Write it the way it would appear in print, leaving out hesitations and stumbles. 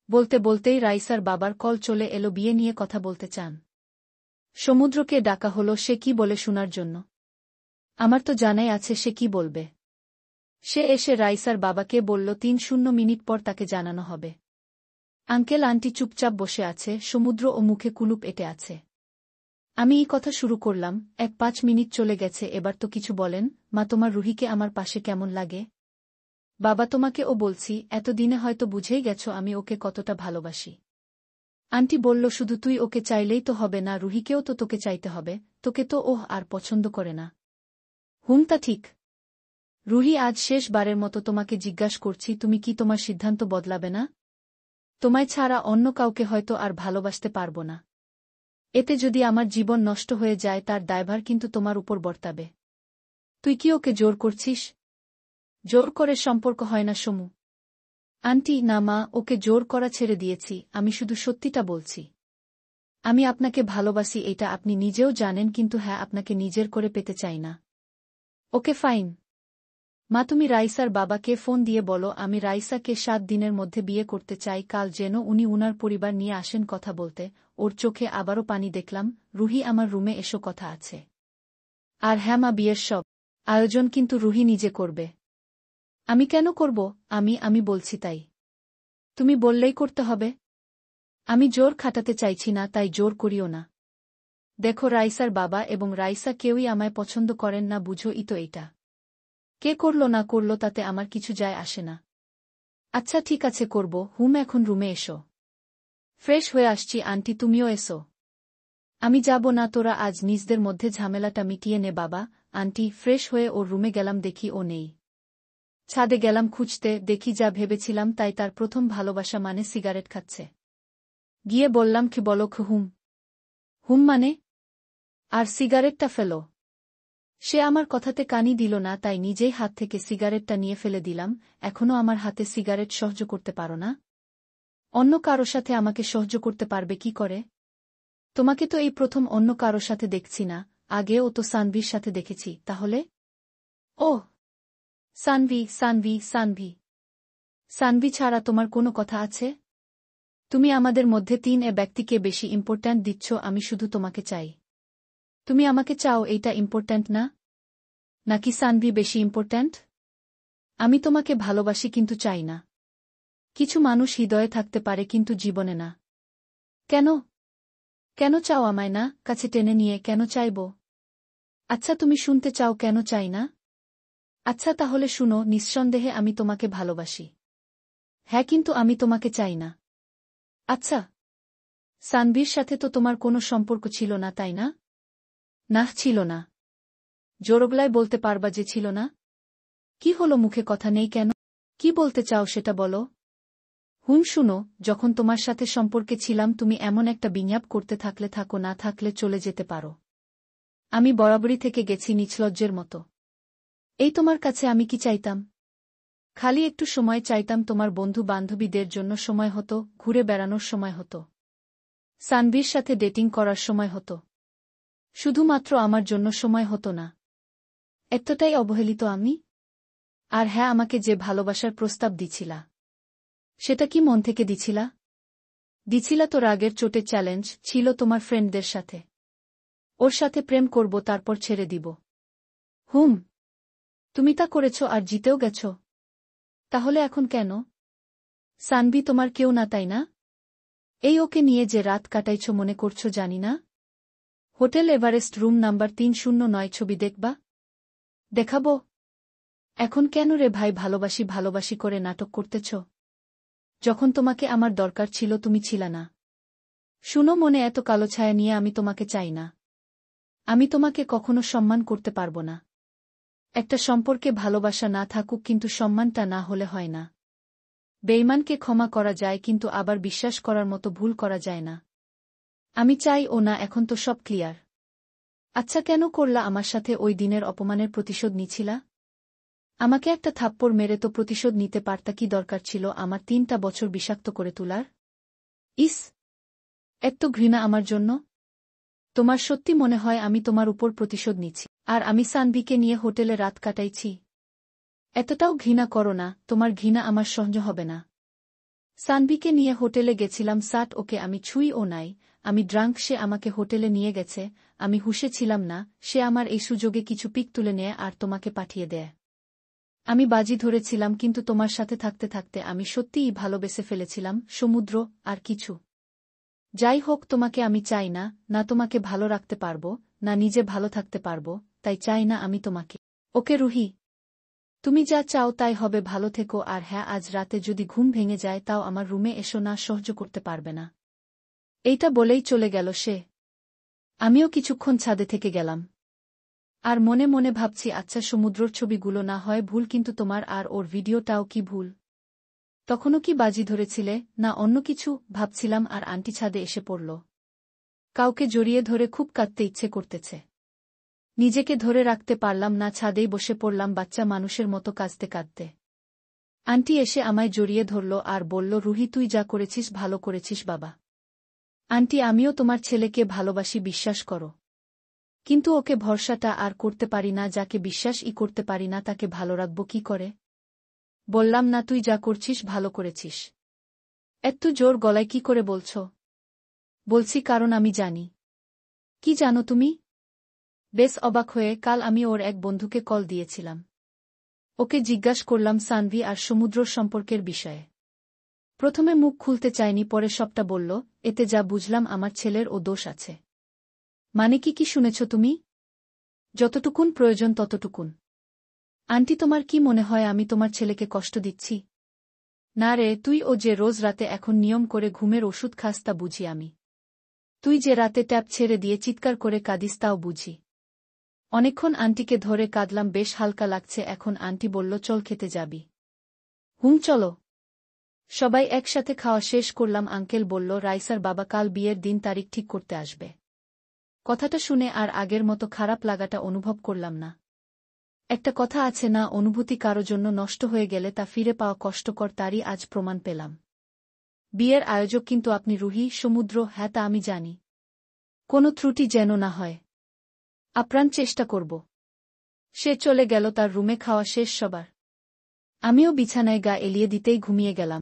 বলতে বলতেই রাইসার বাবার কল চলে এলো, বিয়ে নিয়ে কথা বলতে চান। সমুদ্রকে ডাকা হলো সে কি বলে শোনার জন্য। আমার তো জানাই আছে সে কি বলবে। সে এসে রাইসার বাবাকে বলল 3 মিনিট পর তাকে জানানো হবে। আঙ্কেল আন্টি চুপচাপ বসে আছে, সমুদ্র ও মুখে কুলুপ এঁটে আছে। আমি এই কথা শুরু করলাম, 5 মিনিট চলে গেছে, এবার তো কিছু বলেন। মা, তোমার রুহিকে আমার পাশে কেমন লাগে? বাবা, তোমাকে ও বলছি, এতদিনে হয়তো বুঝেই গেছো আমি ওকে কতটা ভালোবাসি। আন্টি বলল শুধু তুই ওকে চাইলেই তো হবে না, রুহিকেও তো তোকে চাইতে হবে, তোকে তো ওহ আর পছন্দ করে না। তা ঠিক। রুহি, আজ শেষবারের মতো তোমাকে জিজ্ঞাসা করছি, তুমি কি তোমার সিদ্ধান্ত বদলাবে না? তোমায় ছাড়া অন্য কাউকে হয়তো আর ভালোবাসতে পারব না। এতে যদি আমার জীবন নষ্ট হয়ে যায় তার দায়ভার কিন্তু তোমার উপর বর্তাবে। তুই কি ওকে জোর করছিস? জোর করে সম্পর্ক হয় না সমু। আন্টি, না মা, ওকে জোর করা ছেড়ে দিয়েছি, আমি শুধু সত্যিটা বলছি। আমি আপনাকে ভালোবাসি এটা আপনি নিজেও জানেন, কিন্তু হ্যাঁ, আপনাকে নিজের করে পেতে চাই না। Okay fine. মা, তুমি রাইসার বাবাকে ফোন দিয়ে বলো আমি রাইসাকে 7 দিনের মধ্যে বিয়ে করতে চাই, কাল যেন উনি উনার পরিবার নিয়ে আসেন কথা বলতে। ওর চোখে আবারও পানি দেখলাম। রুহি, আমার রুমে এসো, কথা আছে। আর হ্যাঁ মা, বিয়ের সব আয়োজন কিন্তু রুহি নিজে করবে। আমি কেন করব? আমি বলছি তাই। তুমি বললেই করতে হবে। আমি জোর খাটাতে চাইছি না, তাই জোর করিও না। দেখো, রাইসার বাবা এবং রাইসা কেউই আমায় পছন্দ করেন না, বুঝোই তো এটা। কে করল না করল তাতে আমার কিছু যায় আসে না। আচ্ছা ঠিক আছে, করব। এখন রুমে এসো। ফ্রেশ হয়ে আসছি আন্টি, তুমিও এসো। আমি যাব না, তোরা আজ নিজদের মধ্যে ঝামেলাটা মিটিয়ে নে বাবা। আন্টি, ফ্রেশ হয়ে ওর রুমে গেলাম, দেখি ও নেই। ছাদে গেলাম খুঁজতে, দেখি যা ভেবেছিলাম তাই, তার প্রথম ভালোবাসা মানে সিগারেট খাচ্ছে। গিয়ে বললাম কি বলো হুম মানে? আর সিগারেটটা ফেলো। সে আমার কথাতে কানই দিল না, তাই নিজেই হাত থেকে সিগারেটটা নিয়ে ফেলে দিলাম। এখনো আমার হাতে সিগারেট সহ্য করতে পারো না? অন্য কারো সাথে আমাকে সহ্য করতে পারবে কি করে? তোমাকে তো এই প্রথম অন্য কারো সাথে দেখছি না, আগেও তো সানভির সাথে দেখেছি। তাহলে? ওহ, সানভি সানভি ছাড়া তোমার কোনো কথা আছে? তুমি আমাদের মধ্যে 3 ব্যক্তিকে বেশি ইম্পর্ট্যান্ট দিচ্ছ, আমি শুধু তোমাকে চাই। তুমি আমাকে চাও, এইটা ইম্পর্ট্যান্ট না? নাকি সানভি বেশি ইম্পর্ট্যান্ট? আমি তোমাকে ভালোবাসি কিন্তু চাই না। কিছু মানুষ হৃদয়ে থাকতে পারে কিন্তু জীবনে না। কেন? কেন চাও আমায় না কাছে টেনে নিয়ে? কেন চাইব? আচ্ছা, তুমি শুনতে চাও কেন চাই না? আচ্ছা তাহলে শুনো, নিঃসন্দেহে আমি তোমাকে ভালোবাসি। হ্যাঁ, কিন্তু আমি তোমাকে চাই না। আচ্ছা, সানভির সাথে তো তোমার কোনো সম্পর্ক ছিল না, তাই না? না, ছিল না। জোরগলায় বলতে পারবা যে ছিল না? কি হলো, মুখে কথা নেই কেন? কি বলতে চাও সেটা বলো। শুনো, যখন তোমার সাথে সম্পর্কে ছিলাম তুমি এমন একটা বিনিয়োগ করতে থাকলে থাকো, না থাকলে চলে যেতে পারো। আমি বরাবরই থেকে গেছি নির্লজ্জের মতো। এই তোমার কাছে আমি কি চাইতাম? খালি একটু সময় চাইতাম, তোমার বন্ধু বান্ধবীদের জন্য সময় হতো, ঘুরে বেড়ানোর সময় হতো, সানভির সাথে ডেটিং করার সময় হতো। শুধুমাত্র আমার জন্য সময় হতো না। এতটাই অবহেলিত আমি? আর হ্যাঁ, আমাকে যে ভালোবাসার প্রস্তাব দিছিলা, সেটা কি মন থেকে দিছিলা? দিছিলা তো রাগের চোটে? চ্যালেঞ্জ ছিল তোমার ফ্রেন্ডদের সাথে, ওর সাথে প্রেম করব তারপর ছেড়ে দিব। তুমি তা করেছ আর জিতেও গেছ। তাহলে এখন কেন? সানভি তোমার কেউ না, তাই না? এই ওকে নিয়ে যে রাত কাটাইছ মনে করছো জানি না? হোটেল এভারেস্ট রুম নাম্বার 309 ছবি দেখবা? দেখাবো? এখন কেন রে ভাই ভালোবাসি ভালোবাসি করে নাটক করতেছ? যখন তোমাকে আমার দরকার ছিল তুমি ছিলা না। শুনো, মনে এত কালো ছায়া নিয়ে আমি তোমাকে চাই না। আমি তোমাকে কখনো সম্মান করতে পারবো না। একটা সম্পর্কে ভালোবাসা না থাকুক, কিন্তু সম্মানটা না হলে হয় না। বেঈমানকে ক্ষমা করা যায়, কিন্তু আবার বিশ্বাস করার মতো ভুল করা যায় না। আমি চাই ও না, এখন তো সব ক্লিয়ার। আচ্ছা, কেন করলা আমার সাথে ওই দিনের অপমানের প্রতিশোধ নিছিলা? আমাকে একটা থাপ্পড় মেরে তো প্রতিশোধ নিতে পারতা, কি দরকার ছিল আমার 3টা বছর বিষাক্ত করে তোলার? ইস, এত ঘৃণা আমার জন্য? তোমার সত্যি মনে হয় আমি তোমার উপর প্রতিশোধ নিচ্ছি, আর আমি সানভিকে নিয়ে হোটেলে রাত কাটাইছি? এতটাও ঘৃণা করো না, তোমার ঘৃণা আমার সহ্য হবে না। সানভিকে নিয়ে হোটেলে গেছিলাম সাট ওকে আমি ছুঁইও নাই, আমি ড্রাঙ্ক সে আমাকে হোটেলে নিয়ে গেছে, আমি হুঁশে ছিলাম না, সে আমার এই সুযোগে কিছু পিক তুলে নেয় আর তোমাকে পাঠিয়ে দেয়। আমি বাজি ধরেছিলাম কিন্তু তোমার সাথে থাকতে থাকতে আমি সত্যিই ভালোবেসে ফেলেছিলাম সমুদ্র, আর কিছু। যাই হোক তোমাকে আমি চাই না, না তোমাকে ভালো রাখতে পারবো, না নিজে ভালো থাকতে পারবো, তাই চাই না আমি তোমাকে। ওকে রুহি, তুমি যা চাও তাই হবে, ভালো থেকো, আর হ্যাঁ আজ রাতে যদি ঘুম ভেঙে যায় তাও আমার রুমে এসো, না সহ্য করতে পারবে না। এইটা বলেই চলে গেল সে। আমিও কিছুক্ষণ ছাদে থেকে গেলাম। আর মনে মনে ভাবছি আচ্ছা সমুদ্রর ছবিগুলো না হয় ভুল কিন্তু তোমার আর ওর ভিডিওটাও কি ভুল? তখনও কি বাজি ধরেছিলে, না অন্য কিছু ভাবছিলাম আর আন্টি ছাদে এসে পড়ল। কাউকে জড়িয়ে ধরে খুব কাঁদতে ইচ্ছে করতেছে। নিজেকে ধরে রাখতে পারলাম না, ছাদেই বসে পড়লাম বাচ্চা মানুষের মতো কাঁদতে কাঁদতে। আন্টি এসে আমায় জড়িয়ে ধরল আর বলল রুহি তুই যা করেছিস ভালো করেছিস বাবা। আন্টি আমিও তোমার ছেলেকে ভালোবাসি, বিশ্বাস করো। কিন্তু ওকে ভরসাটা আর করতে পারি না, যাকে বিশ্বাসই করতে পারি না তাকে ভালো রাখব কি করে? বললাম না তুই যা করছিস ভালো করেছিস। এত জোর গলায় কি করে বলছ? বলছি কারণ আমি জানি। কি জানো তুমি? বেশ অবাক হয়ে কাল আমি ওর এক বন্ধুকে কল দিয়েছিলাম। ওকে জিজ্ঞাসা করলাম সানভি আর সমুদ্রর সম্পর্কের বিষয়ে। প্রথমে মুখ খুলতে চায়নি, পরে সবটা বলল। এতে যা বুঝলাম আমার ছেলের ও দোষ আছে। মানে কি শুনেছ তুমি? যতটুকুন প্রয়োজন ততটুকুন। আন্টি তোমার কি মনে হয় আমি তোমার ছেলেকে কষ্ট দিচ্ছি? না রে, তুই ও যে রোজ রাতে এখন নিয়ম করে ঘুমের ওষুধ খাস তা বুঝি আমি। তুই যে রাতে ট্যাপ ছেড়ে দিয়ে চিৎকার করে কাঁদিস তাও বুঝি। অনেকক্ষণ আন্টিকে ধরে কাঁদলাম, বেশ হালকা লাগছে এখন। আন্টি বলল চল খেতে যাবি। চলো। সবাই একসাথে খাওয়া শেষ করলাম। আঙ্কেল বলল রাইসার বাবা কাল বিয়ের দিন তারিখ ঠিক করতে আসবে। কথাটা শুনে আর আগের মতো খারাপ লাগাটা অনুভব করলাম না। একটা কথা আছে না, অনুভূতি কারো জন্য নষ্ট হয়ে গেলে তা ফিরে পাওয়া কষ্টকর, তারই আজ প্রমাণ পেলাম। বিয়ের আয়োজক কিন্তু আপনি রুহি, সমুদ্র। হ্যাঁ তা আমি জানি। কোনো ত্রুটি যেন না হয়, আপ্রাণ চেষ্টা করব। সে চলে গেল তার রুমে, খাওয়া শেষ সবার। আমিও বিছানায় গা এলিয়ে দিতেই ঘুমিয়ে গেলাম।